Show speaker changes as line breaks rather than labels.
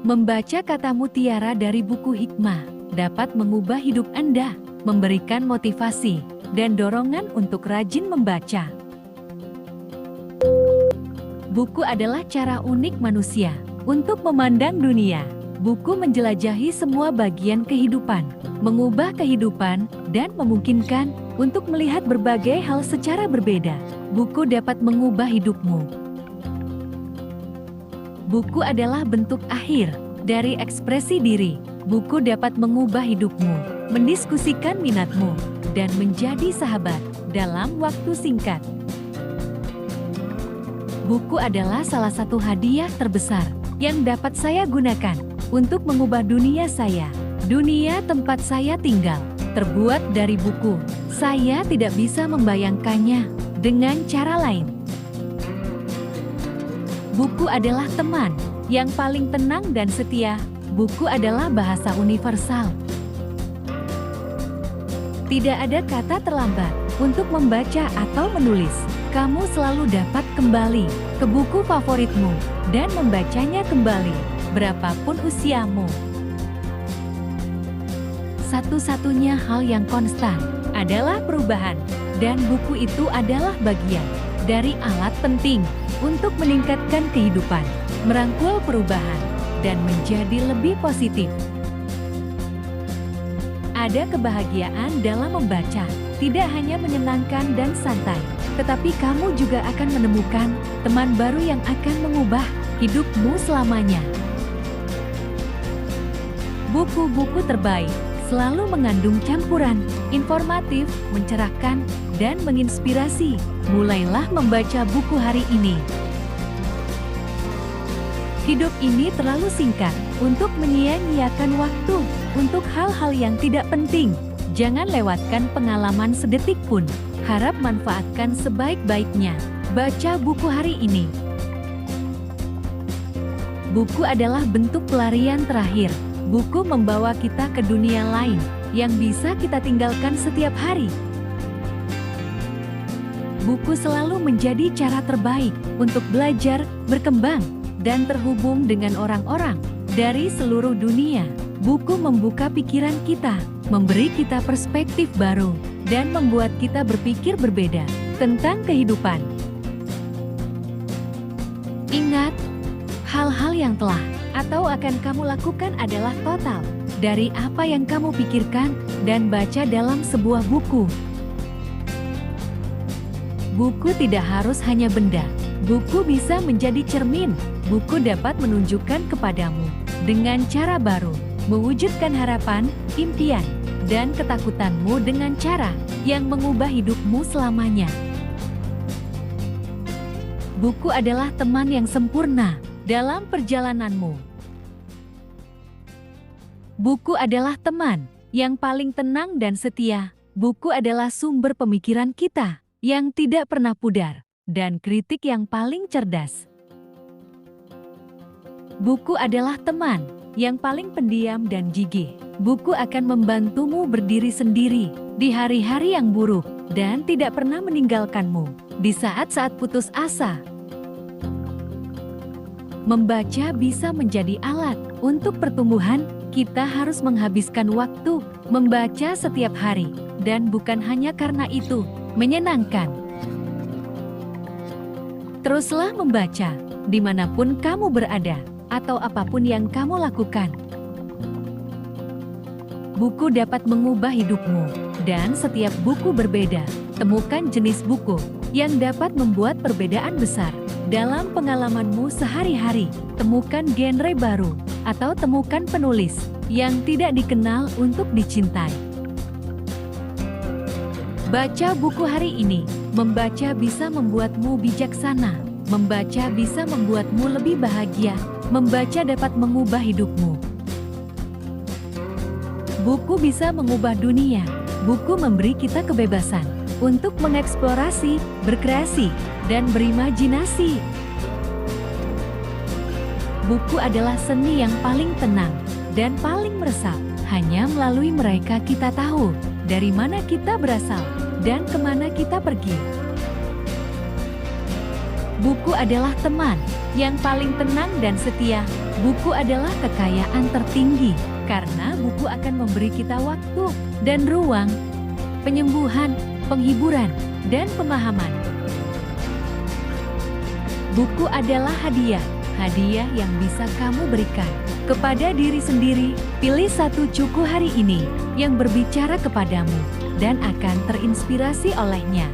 Membaca kata mutiara dari buku hikmah dapat mengubah hidup Anda, memberikan motivasi dan dorongan untuk rajin membaca. Buku adalah cara unik manusia untuk memandang dunia. Buku menjelajahi semua bagian kehidupan, mengubah kehidupan, dan memungkinkan untuk melihat berbagai hal secara berbeda. Buku dapat mengubah hidupmu. Buku adalah bentuk akhir dari ekspresi diri. Buku dapat mengubah hidupmu, mendiskusikan minatmu, dan menjadi sahabat dalam waktu singkat. Buku adalah salah satu hadiah terbesar yang dapat saya gunakan untuk mengubah dunia saya. Dunia tempat saya tinggal terbuat dari buku. Saya tidak bisa membayangkannya dengan cara lain. Buku adalah teman yang paling tenang dan setia. Buku adalah bahasa universal. Tidak ada kata terlambat untuk membaca atau menulis. Kamu selalu dapat kembali ke buku favoritmu dan membacanya kembali, berapapun usiamu. Satu-satunya hal yang konstan adalah perubahan, dan buku itu adalah bagian dari alat penting untuk meningkatkan kehidupan, merangkul perubahan, dan menjadi lebih positif. Ada kebahagiaan dalam membaca, tidak hanya menyenangkan dan santai, tetapi kamu juga akan menemukan teman baru yang akan mengubah hidupmu selamanya. Buku-buku terbaik selalu mengandung campuran informatif, mencerahkan, dan menginspirasi. Mulailah membaca buku hari ini. Hidup ini terlalu singkat untuk menyia-nyiakan waktu untuk hal-hal yang tidak penting. Jangan lewatkan pengalaman sedetik pun. Harap manfaatkan sebaik-baiknya. Baca buku hari ini. Buku adalah bentuk pelarian terakhir. Buku membawa kita ke dunia lain yang bisa kita tinggalkan setiap hari. Buku selalu menjadi cara terbaik untuk belajar, berkembang, dan terhubung dengan orang-orang dari seluruh dunia. Buku membuka pikiran kita, memberi kita perspektif baru, dan membuat kita berpikir berbeda tentang kehidupan. Ingat, hal-hal yang telah atau akan kamu lakukan adalah total dari apa yang kamu pikirkan dan baca dalam sebuah buku. Buku tidak harus hanya benda. Buku bisa menjadi cermin. Buku dapat menunjukkan kepadamu dengan cara baru, mewujudkan harapan, impian, dan ketakutanmu dengan cara yang mengubah hidupmu selamanya. Buku adalah teman yang sempurna dalam perjalananmu. Buku adalah teman yang paling tenang dan setia. Buku adalah sumber pemikiran kita yang tidak pernah pudar dan kritik yang paling cerdas. Buku adalah teman yang paling pendiam dan gigih. Buku akan membantumu berdiri sendiri di hari-hari yang buruk dan tidak pernah meninggalkanmu di saat-saat putus asa. Membaca bisa menjadi alat untuk pertumbuhan. Kita harus menghabiskan waktu membaca setiap hari, dan bukan hanya karena itu menyenangkan. Teruslah membaca dimanapun kamu berada atau apapun yang kamu lakukan. Buku dapat mengubah hidupmu, dan setiap buku berbeda. Temukan jenis buku yang dapat membuat perbedaan besar dalam pengalamanmu sehari-hari. Temukan genre baru, atau temukan penulis yang tidak dikenal untuk dicintai. Baca buku hari ini. Membaca bisa membuatmu bijaksana. Membaca bisa membuatmu lebih bahagia. Membaca dapat mengubah hidupmu. Buku bisa mengubah dunia. Buku memberi kita kebebasan untuk mengeksplorasi, berkreasi, dan berimajinasi. Buku adalah seni yang paling tenang dan paling meresap. Hanya melalui mereka kita tahu dari mana kita berasal dan kemana kita pergi. Buku adalah teman yang paling tenang dan setia. Buku adalah kekayaan tertinggi, karena buku akan memberi kita waktu dan ruang, penyembuhan, penghiburan, dan pemahaman. Buku adalah hadiah yang bisa kamu berikan kepada diri sendiri. Pilih satu buku hari ini yang berbicara kepadamu dan akan terinspirasi olehnya.